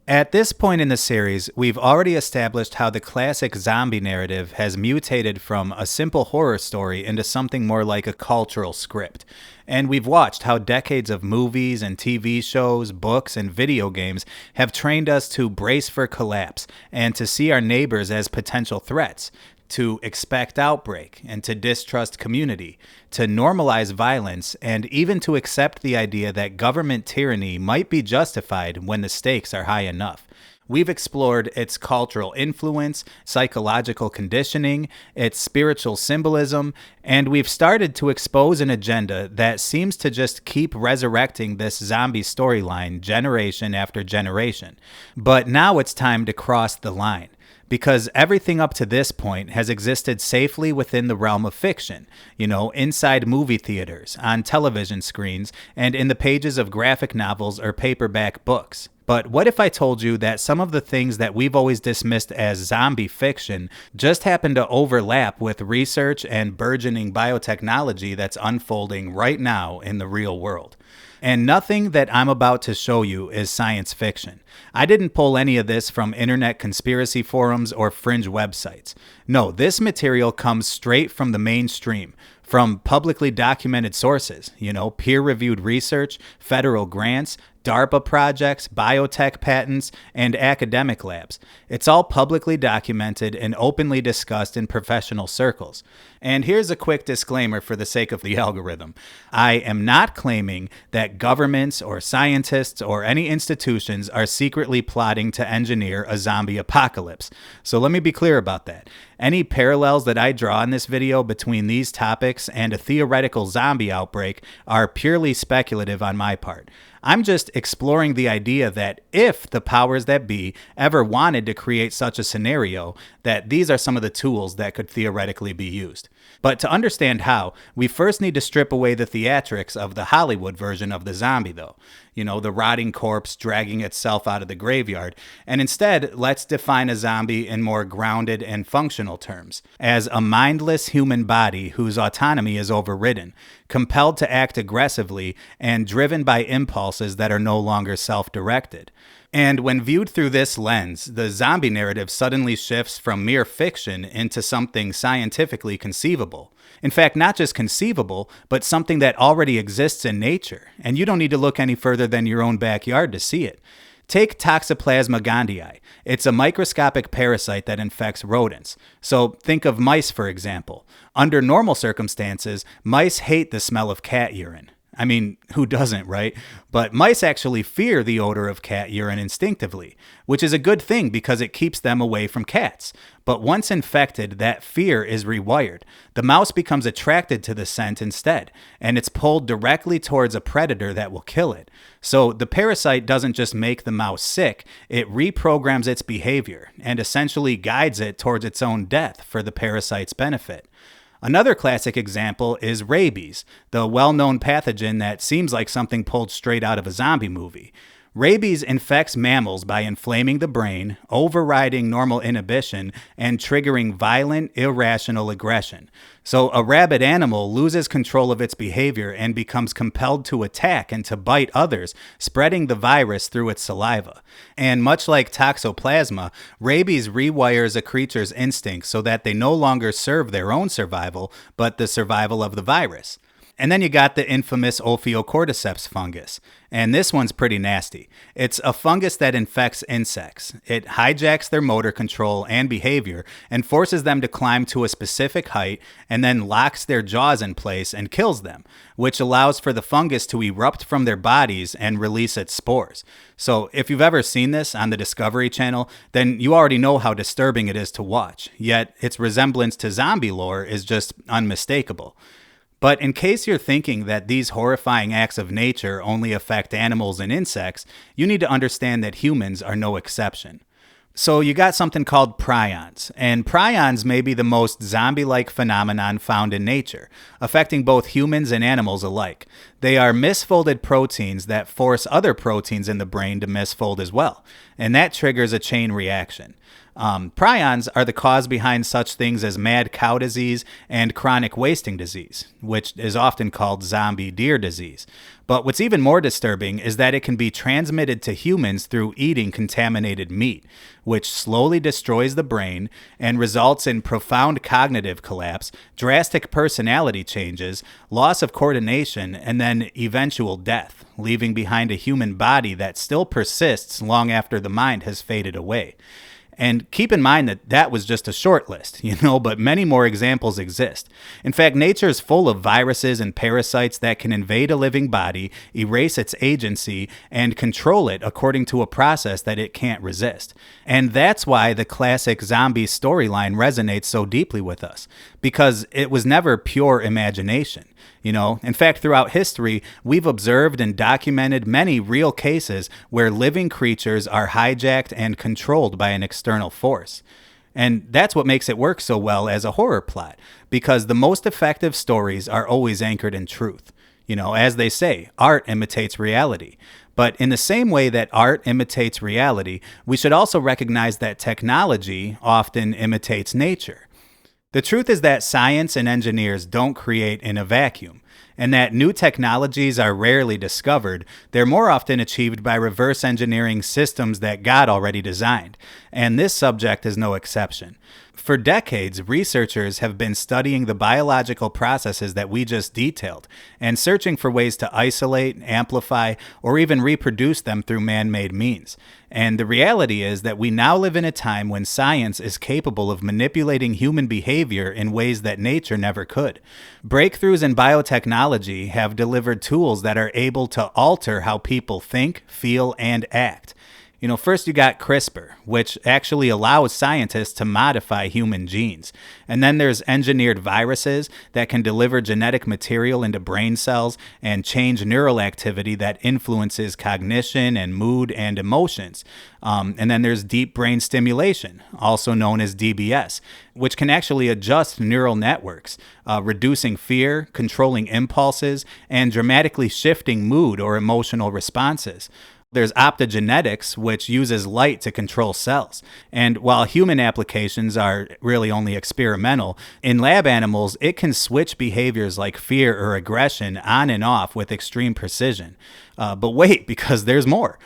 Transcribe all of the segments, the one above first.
At this point in the series, we've already established how the classic zombie narrative has mutated from a simple horror story into something more like a cultural script. And we've watched how decades of movies and TV shows, books, and video games have trained us to brace for collapse and to see our neighbors as potential threats, to expect outbreak and to distrust community, to normalize violence, and even to accept the idea that government tyranny might be justified when the stakes are high enough. We've explored its cultural influence, psychological conditioning, its spiritual symbolism, and we've started to expose an agenda that seems to just keep resurrecting this zombie storyline generation after generation. But now it's time to cross the line, because everything up to this point has existed safely within the realm of fiction, inside movie theaters, on television screens, and in the pages of graphic novels or paperback books. But what if I told you that some of the things that we've always dismissed as zombie fiction just happen to overlap with research and burgeoning biotechnology that's unfolding right now in the real world? And nothing that I'm about to show you is science fiction. I didn't pull any of this from internet conspiracy forums or fringe websites. No, this material comes straight from the mainstream, from publicly documented sources, peer-reviewed research, federal grants, DARPA projects, biotech patents, and academic labs. It's all publicly documented and openly discussed in professional circles. And here's a quick disclaimer for the sake of the algorithm. I am not claiming that governments or scientists or any institutions are secretly plotting to engineer a zombie apocalypse. So let me be clear about that. Any parallels that I draw in this video between these topics and a theoretical zombie outbreak are purely speculative on my part. I'm just exploring the idea that if the powers that be ever wanted to create such a scenario, that these are some of the tools that could theoretically be used. But to understand how, we first need to strip away the theatrics of the Hollywood version of the zombie, though. The rotting corpse dragging itself out of the graveyard. And instead, let's define a zombie in more grounded and functional terms, as a mindless human body whose autonomy is overridden, compelled to act aggressively, and driven by impulses that are no longer self-directed. And when viewed through this lens, the zombie narrative suddenly shifts from mere fiction into something scientifically conceivable. In fact, not just conceivable, but something that already exists in nature, and you don't need to look any further than your own backyard to see it. Take Toxoplasma gondii. It's a microscopic parasite that infects rodents. So think of mice, for example. Under normal circumstances, mice hate the smell of cat urine. I mean, who doesn't, right? But mice actually fear the odor of cat urine instinctively, which is a good thing because it keeps them away from cats. But once infected, that fear is rewired. The mouse becomes attracted to the scent instead, and it's pulled directly towards a predator that will kill it. So the parasite doesn't just make the mouse sick, it reprograms its behavior and essentially guides it towards its own death for the parasite's benefit. Another classic example is rabies, the well-known pathogen that seems like something pulled straight out of a zombie movie. Rabies infects mammals by inflaming the brain, overriding normal inhibition, and triggering violent, irrational aggression. So a rabid animal loses control of its behavior and becomes compelled to attack and to bite others, spreading the virus through its saliva. And much like Toxoplasma, rabies rewires a creature's instincts so that they no longer serve their own survival, but the survival of the virus. And then you got the infamous Ophiocordyceps fungus. And this one's pretty nasty. It's a fungus that infects insects. It hijacks their motor control and behavior and forces them to climb to a specific height and then locks their jaws in place and kills them, which allows for the fungus to erupt from their bodies and release its spores. So if you've ever seen this on the Discovery Channel, then you already know how disturbing it is to watch. Yet its resemblance to zombie lore is just unmistakable. But in case you're thinking that these horrifying acts of nature only affect animals and insects, you need to understand that humans are no exception. So you got something called prions, and prions may be the most zombie-like phenomenon found in nature, affecting both humans and animals alike. They are misfolded proteins that force other proteins in the brain to misfold as well, and that triggers a chain reaction. Prions are the cause behind such things as mad cow disease and chronic wasting disease, which is often called zombie deer disease. But what's even more disturbing is that it can be transmitted to humans through eating contaminated meat, which slowly destroys the brain and results in profound cognitive collapse, drastic personality changes, loss of coordination, and then eventual death, leaving behind a human body that still persists long after the mind has faded away. And keep in mind that that was just a short list, but many more examples exist. In fact, nature is full of viruses and parasites that can invade a living body, erase its agency, and control it according to a process that it can't resist. And that's why the classic zombie storyline resonates so deeply with us, because it was never pure imagination. In fact, throughout history, we've observed and documented many real cases where living creatures are hijacked and controlled by an external force. And that's what makes it work so well as a horror plot, because the most effective stories are always anchored in truth. As they say, art imitates reality. But in the same way that art imitates reality, we should also recognize that technology often imitates nature. The truth is that science and engineers don't create in a vacuum, and that new technologies are rarely discovered. They're more often achieved by reverse engineering systems that God already designed, and this subject is no exception. For decades, researchers have been studying the biological processes that we just detailed and searching for ways to isolate, amplify, or even reproduce them through man-made means. And the reality is that we now live in a time when science is capable of manipulating human behavior in ways that nature never could. Breakthroughs in biotechnology have delivered tools that are able to alter how people think, feel, and act. First you got CRISPR, which actually allows scientists to modify human genes. And then there's engineered viruses that can deliver genetic material into brain cells and change neural activity that influences cognition and mood and emotions. And then there's deep brain stimulation, also known as DBS, which can actually adjust neural networks, reducing fear, controlling impulses, and dramatically shifting mood or emotional responses. There's optogenetics, which uses light to control cells. And while human applications are really only experimental, in lab animals, it can switch behaviors like fear or aggression on and off with extreme precision. But wait, because there's more.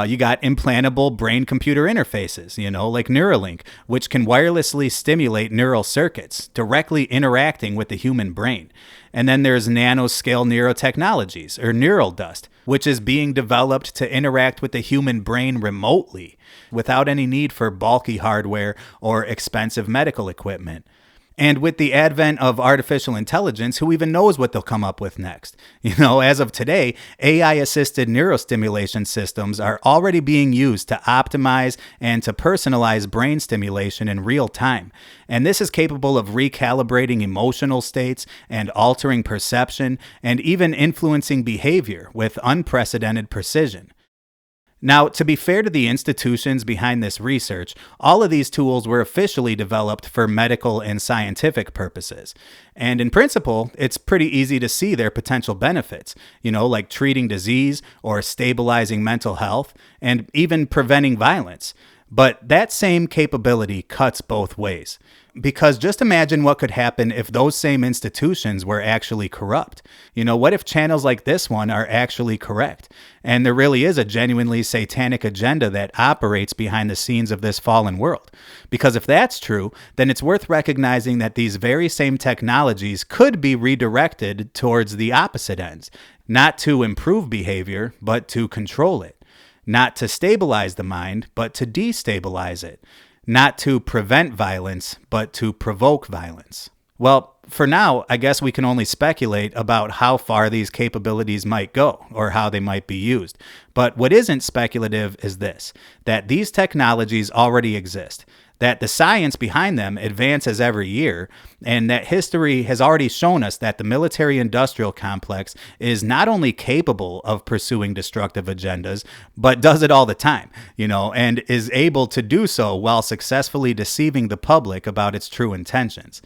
You got implantable brain-computer interfaces, like Neuralink, which can wirelessly stimulate neural circuits, directly interacting with the human brain. And then there's nanoscale neurotechnologies, or neural dust, which is being developed to interact with the human brain remotely, without any need for bulky hardware or expensive medical equipment. And with the advent of artificial intelligence, who even knows what they'll come up with next? As of today, AI-assisted neurostimulation systems are already being used to optimize and to personalize brain stimulation in real time. And this is capable of recalibrating emotional states and altering perception and even influencing behavior with unprecedented precision. Now, to be fair to the institutions behind this research, all of these tools were officially developed for medical and scientific purposes. And in principle, it's pretty easy to see their potential benefits, like treating disease or stabilizing mental health and even preventing violence. But that same capability cuts both ways. Because just imagine what could happen if those same institutions were actually corrupt. What if channels like this one are actually correct? And there really is a genuinely satanic agenda that operates behind the scenes of this fallen world. Because if that's true, then it's worth recognizing that these very same technologies could be redirected towards the opposite ends. Not to improve behavior, but to control it. Not to stabilize the mind, but to destabilize it. Not to prevent violence, but to provoke violence. Well, for now, I guess we can only speculate about how far these capabilities might go or how they might be used. But what isn't speculative is this, that these technologies already exist, that the science behind them advances every year, and that history has already shown us that the military-industrial complex is not only capable of pursuing destructive agendas, but does it all the time, and is able to do so while successfully deceiving the public about its true intentions.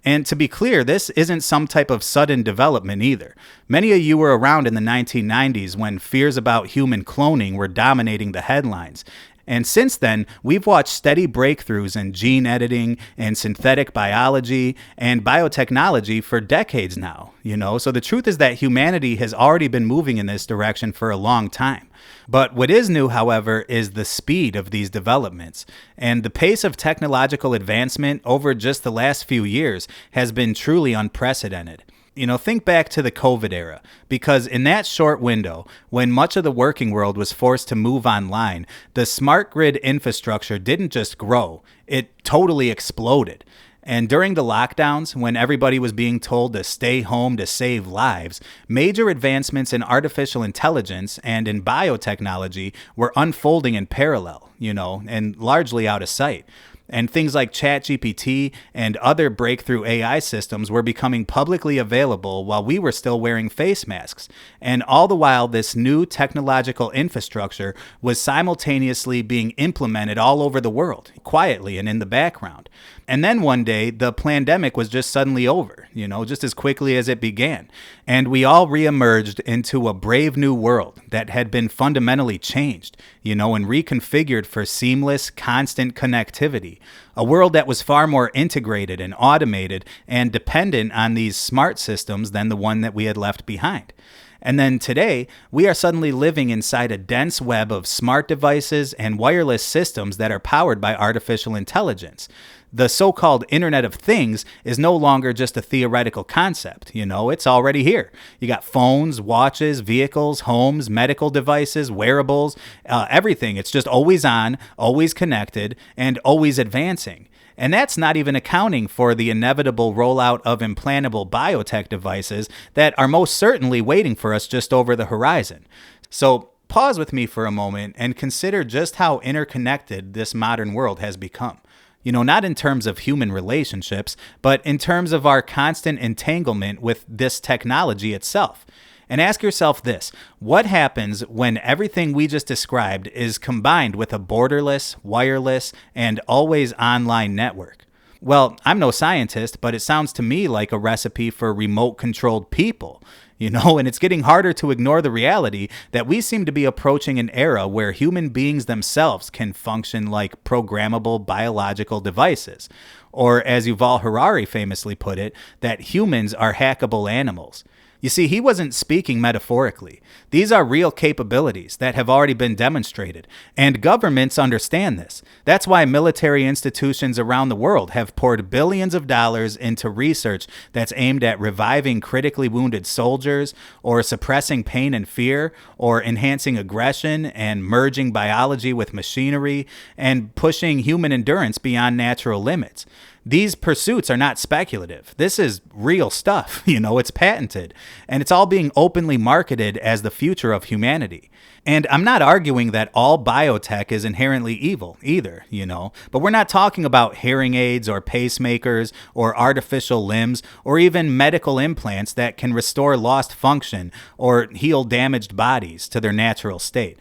And to be clear, this isn't some type of sudden development either. Many of you were around in the 1990s when fears about human cloning were dominating the headlines. And since then, we've watched steady breakthroughs in gene editing and synthetic biology and biotechnology for decades now, So the truth is that humanity has already been moving in this direction for a long time. But what is new, however, is the speed of these developments. And the pace of technological advancement over just the last few years has been truly unprecedented. Think back to the COVID era, because in that short window, when much of the working world was forced to move online, the smart grid infrastructure didn't just grow, it totally exploded. And during the lockdowns, when everybody was being told to stay home to save lives, major advancements in artificial intelligence and in biotechnology were unfolding in parallel, and largely out of sight. And things like ChatGPT and other breakthrough AI systems were becoming publicly available while we were still wearing face masks. And all the while, this new technological infrastructure was simultaneously being implemented all over the world, quietly and in the background. And then one day, the pandemic was just suddenly over, just as quickly as it began. And we all reemerged into a brave new world that had been fundamentally changed, and reconfigured for seamless, constant connectivity. A world that was far more integrated and automated and dependent on these smart systems than the one that we had left behind. And then today, we are suddenly living inside a dense web of smart devices and wireless systems that are powered by artificial intelligence. The so-called Internet of Things is no longer just a theoretical concept. It's already here. You got phones, watches, vehicles, homes, medical devices, wearables, everything. It's just always on, always connected, and always advancing. And that's not even accounting for the inevitable rollout of implantable biotech devices that are most certainly waiting for us just over the horizon. So pause with me for a moment and consider just how interconnected this modern world has become. Not in terms of human relationships, but in terms of our constant entanglement with this technology itself. And ask yourself this: what happens when everything we just described is combined with a borderless, wireless, and always online network? Well, I'm no scientist, but it sounds to me like a recipe for remote-controlled people. And it's getting harder to ignore the reality that we seem to be approaching an era where human beings themselves can function like programmable biological devices. Or, as Yuval Harari famously put it, that humans are hackable animals. You see, he wasn't speaking metaphorically. These are real capabilities that have already been demonstrated, and governments understand this. That's why military institutions around the world have poured billions of dollars into research that's aimed at reviving critically wounded soldiers, or suppressing pain and fear, or enhancing aggression and merging biology with machinery, and pushing human endurance beyond natural limits. These pursuits are not speculative. This is real stuff. It's patented. And it's all being openly marketed as the future of humanity. And I'm not arguing that all biotech is inherently evil either, But we're not talking about hearing aids or pacemakers or artificial limbs or even medical implants that can restore lost function or heal damaged bodies to their natural state.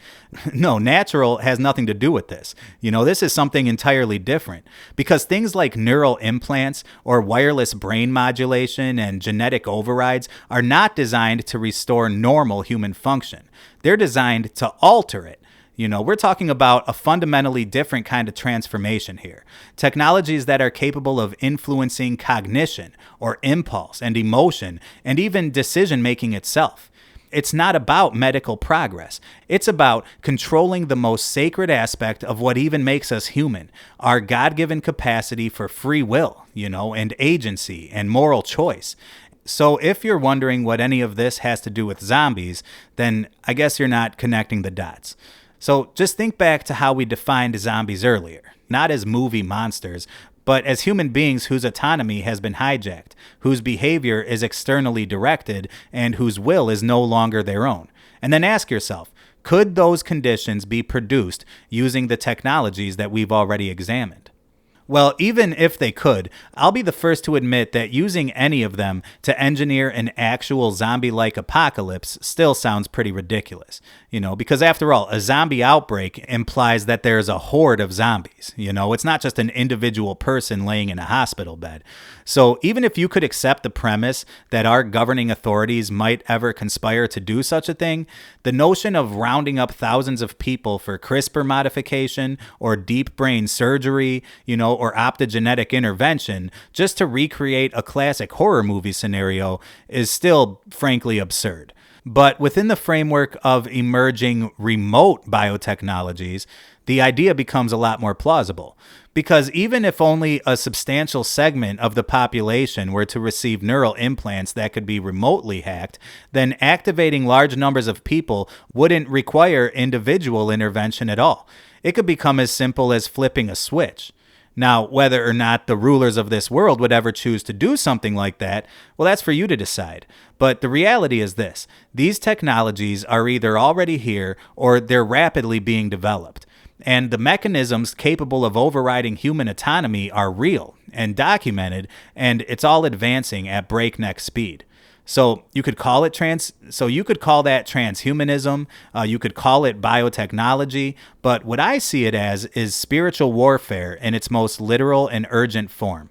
No, natural has nothing to do with this. This is something entirely different, because things like neural implants or wireless brain modulation and genetic overrides are not designed to restore normal human function. They're designed to alter it. We're talking about a fundamentally different kind of transformation here. Technologies that are capable of influencing cognition or impulse and emotion and even decision-making itself. It's not about medical progress. It's about controlling the most sacred aspect of what even makes us human, our God-given capacity for free will, and agency and moral choice. So if you're wondering what any of this has to do with zombies, then I guess you're not connecting the dots. So just think back to how we defined zombies earlier, not as movie monsters, but as human beings whose autonomy has been hijacked, whose behavior is externally directed, and whose will is no longer their own. And then ask yourself, could those conditions be produced using the technologies that we've already examined? Well, even if they could, I'll be the first to admit that using any of them to engineer an actual zombie like apocalypse still sounds pretty ridiculous. Because after all, a zombie outbreak implies that there's a horde of zombies. It's not just an individual person laying in a hospital bed. So even if you could accept the premise that our governing authorities might ever conspire to do such a thing, the notion of rounding up thousands of people for CRISPR modification or deep brain surgery, or optogenetic intervention just to recreate a classic horror movie scenario is still frankly absurd. But within the framework of emerging remote biotechnologies, the idea becomes a lot more plausible. Because even if only a substantial segment of the population were to receive neural implants that could be remotely hacked, then activating large numbers of people wouldn't require individual intervention at all. It could become as simple as flipping a switch. Now, whether or not the rulers of this world would ever choose to do something like that, well, that's for you to decide. But the reality is this: these technologies are either already here or they're rapidly being developed. And the mechanisms capable of overriding human autonomy are real and documented, and it's all advancing at breakneck speed. So you could call that transhumanism. You could call it biotechnology. But what I see it as is spiritual warfare in its most literal and urgent form.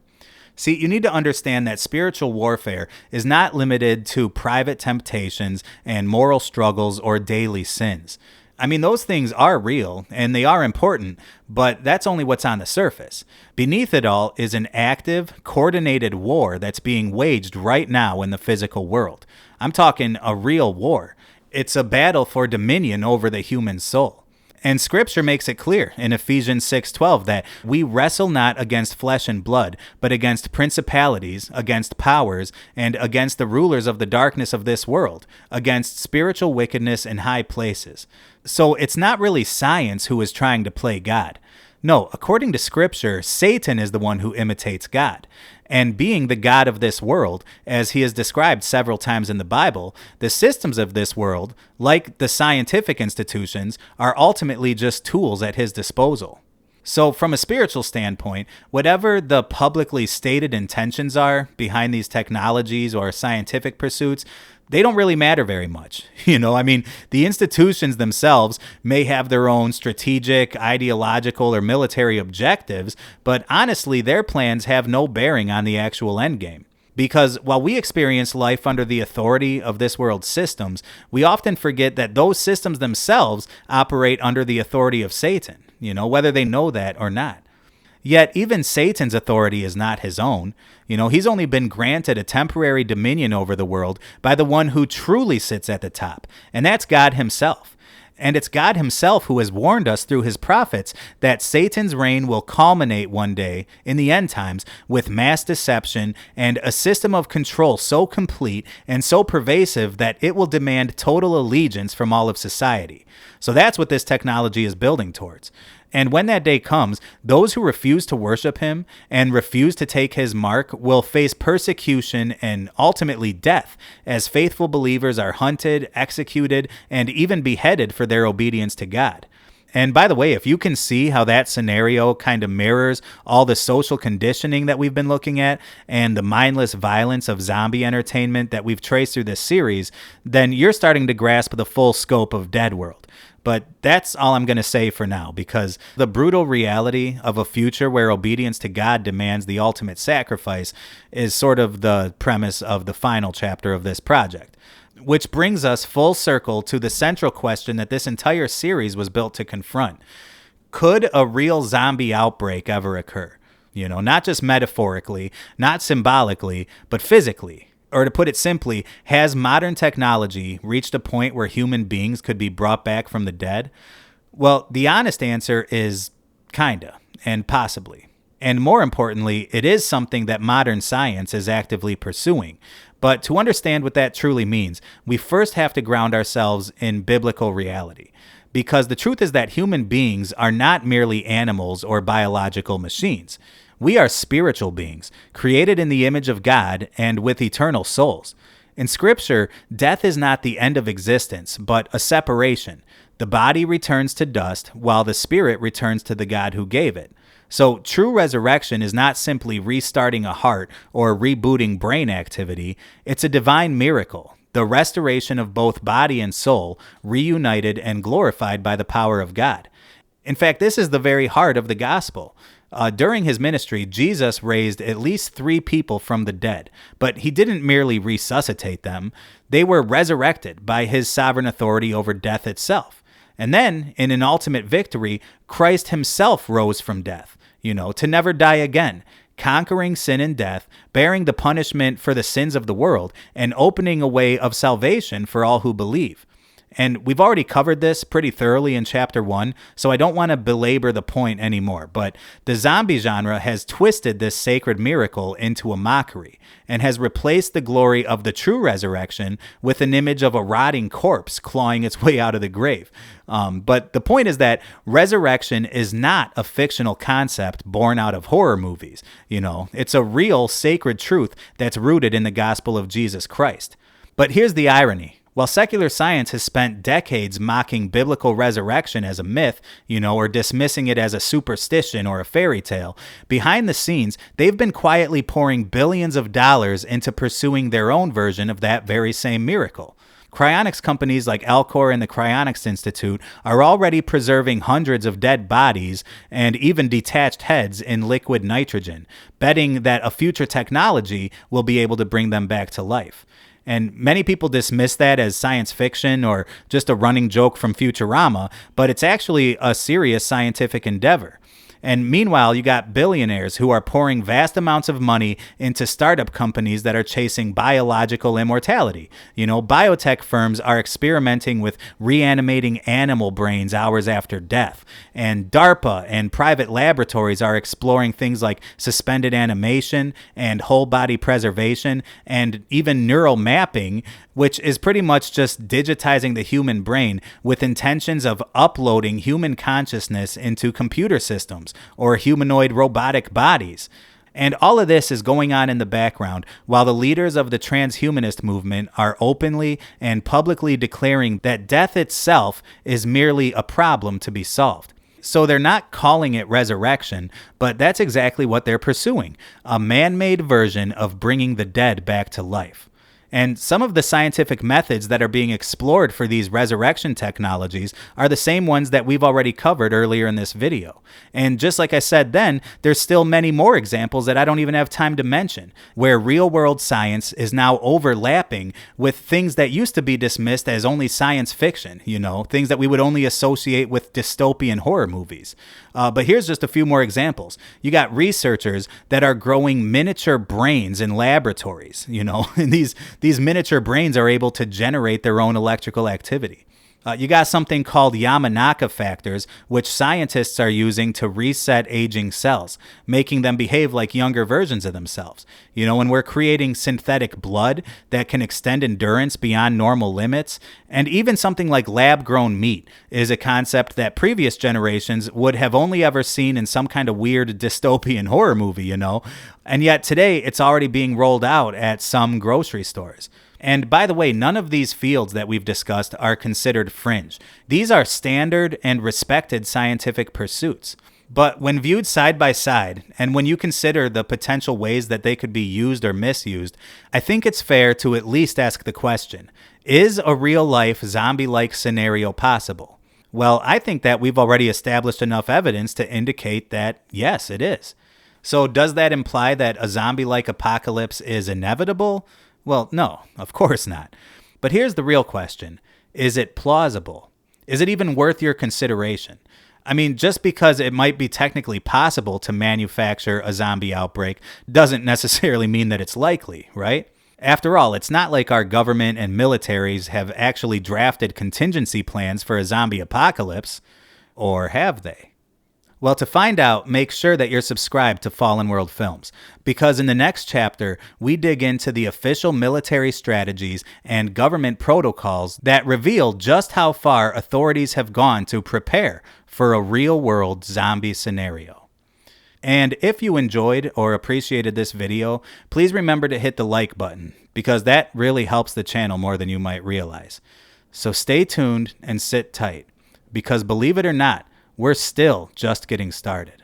See, you need to understand that spiritual warfare is not limited to private temptations and moral struggles or daily sins. I mean, those things are real and they are important, but that's only what's on the surface. Beneath it all is an active, coordinated war that's being waged right now in the physical world. I'm talking a real war. It's a battle for dominion over the human soul. And Scripture makes it clear in Ephesians 6:12 that we wrestle not against flesh and blood, but against principalities, against powers, and against the rulers of the darkness of this world, against spiritual wickedness in high places. So it's not really science who is trying to play God. No, according to Scripture, Satan is the one who imitates God. And being the God of this world, as he is described several times in the Bible, the systems of this world, like the scientific institutions, are ultimately just tools at his disposal. So from a spiritual standpoint, whatever the publicly stated intentions are behind these technologies or scientific pursuits, they don't really matter very much. The institutions themselves may have their own strategic, ideological, or military objectives, but honestly, their plans have no bearing on the actual endgame. Because while we experience life under the authority of this world's systems, we often forget that those systems themselves operate under the authority of Satan, whether they know that or not. Yet even Satan's authority is not his own. He's only been granted a temporary dominion over the world by the one who truly sits at the top, and that's God himself. And it's God himself who has warned us through his prophets that Satan's reign will culminate one day in the end times with mass deception and a system of control so complete and so pervasive that it will demand total allegiance from all of society. So that's what this technology is building towards. And when that day comes, those who refuse to worship him and refuse to take his mark will face persecution and ultimately death, as faithful believers are hunted, executed, and even beheaded for their obedience to God. And by the way, if you can see how that scenario kind of mirrors all the social conditioning that we've been looking at and the mindless violence of zombie entertainment that we've traced through this series, then you're starting to grasp the full scope of Dead World. But that's all I'm going to say for now, because the brutal reality of a future where obedience to God demands the ultimate sacrifice is sort of the premise of the final chapter of this project. Which brings us full circle to the central question that this entire series was built to confront. Could a real zombie outbreak ever occur? Not just metaphorically, not symbolically, but physically. Or to put it simply, has modern technology reached a point where human beings could be brought back from the dead? Well, the honest answer is kinda, and possibly. And more importantly, it is something that modern science is actively pursuing. But to understand what that truly means, we first have to ground ourselves in biblical reality. Because the truth is that human beings are not merely animals or biological machines. We are spiritual beings, created in the image of God and with eternal souls. In Scripture, death is not the end of existence, but a separation. The body returns to dust, while the spirit returns to the God who gave it. So true resurrection is not simply restarting a heart or rebooting brain activity. It's a divine miracle, the restoration of both body and soul, reunited and glorified by the power of God. In fact, this is the very heart of the gospel. During his ministry, Jesus raised at least 3 people from the dead, but he didn't merely resuscitate them. They were resurrected by his sovereign authority over death itself. And then, in an ultimate victory, Christ himself rose from death, to never die again, conquering sin and death, bearing the punishment for the sins of the world, and opening a way of salvation for all who believe. And we've already covered this pretty thoroughly in chapter 1, so I don't want to belabor the point anymore, but the zombie genre has twisted this sacred miracle into a mockery and has replaced the glory of the true resurrection with an image of a rotting corpse clawing its way out of the grave. But the point is that resurrection is not a fictional concept born out of horror movies. It's a real sacred truth that's rooted in the gospel of Jesus Christ. But here's the irony. While secular science has spent decades mocking biblical resurrection as a myth, or dismissing it as a superstition or a fairy tale, behind the scenes, they've been quietly pouring billions of dollars into pursuing their own version of that very same miracle. Cryonics companies like Alcor and the Cryonics Institute are already preserving hundreds of dead bodies and even detached heads in liquid nitrogen, betting that a future technology will be able to bring them back to life. And many people dismiss that as science fiction or just a running joke from Futurama, but it's actually a serious scientific endeavor. And meanwhile, you got billionaires who are pouring vast amounts of money into startup companies that are chasing biological immortality. Biotech firms are experimenting with reanimating animal brains hours after death. And DARPA and private laboratories are exploring things like suspended animation and whole body preservation and even neural mapping, which is pretty much just digitizing the human brain with intentions of uploading human consciousness into computer systems or humanoid robotic bodies. And all of this is going on in the background while the leaders of the transhumanist movement are openly and publicly declaring that death itself is merely a problem to be solved. So they're not calling it resurrection, but that's exactly what they're pursuing, a man-made version of bringing the dead back to life. And some of the scientific methods that are being explored for these resurrection technologies are the same ones that we've already covered earlier in this video. And just like I said then, there's still many more examples that I don't even have time to mention, where real-world science is now overlapping with things that used to be dismissed as only science fiction, things that we would only associate with dystopian horror movies. But here's just a few more examples. You got researchers that are growing miniature brains in laboratories, and these miniature brains are able to generate their own electrical activity. You got something called Yamanaka factors, which scientists are using to reset aging cells, making them behave like younger versions of themselves. And we're creating synthetic blood that can extend endurance beyond normal limits. And even something like lab-grown meat is a concept that previous generations would have only ever seen in some kind of weird dystopian horror movie, And yet today, it's already being rolled out at some grocery stores. And by the way, none of these fields that we've discussed are considered fringe. These are standard and respected scientific pursuits. But when viewed side by side, and when you consider the potential ways that they could be used or misused, I think it's fair to at least ask the question, is a real-life zombie-like scenario possible? Well, I think that we've already established enough evidence to indicate that, yes, it is. So does that imply that a zombie-like apocalypse is inevitable? Well, no, of course not. But here's the real question. Is it plausible? Is it even worth your consideration? I mean, just because it might be technically possible to manufacture a zombie outbreak doesn't necessarily mean that it's likely, right? After all, it's not like our government and militaries have actually drafted contingency plans for a zombie apocalypse. Or have they? Well, to find out, make sure that you're subscribed to Fallen World Films, because in the next chapter, we dig into the official military strategies and government protocols that reveal just how far authorities have gone to prepare for a real-world zombie scenario. And if you enjoyed or appreciated this video, please remember to hit the like button, because that really helps the channel more than you might realize. So stay tuned and sit tight. because believe it or not, we're still just getting started.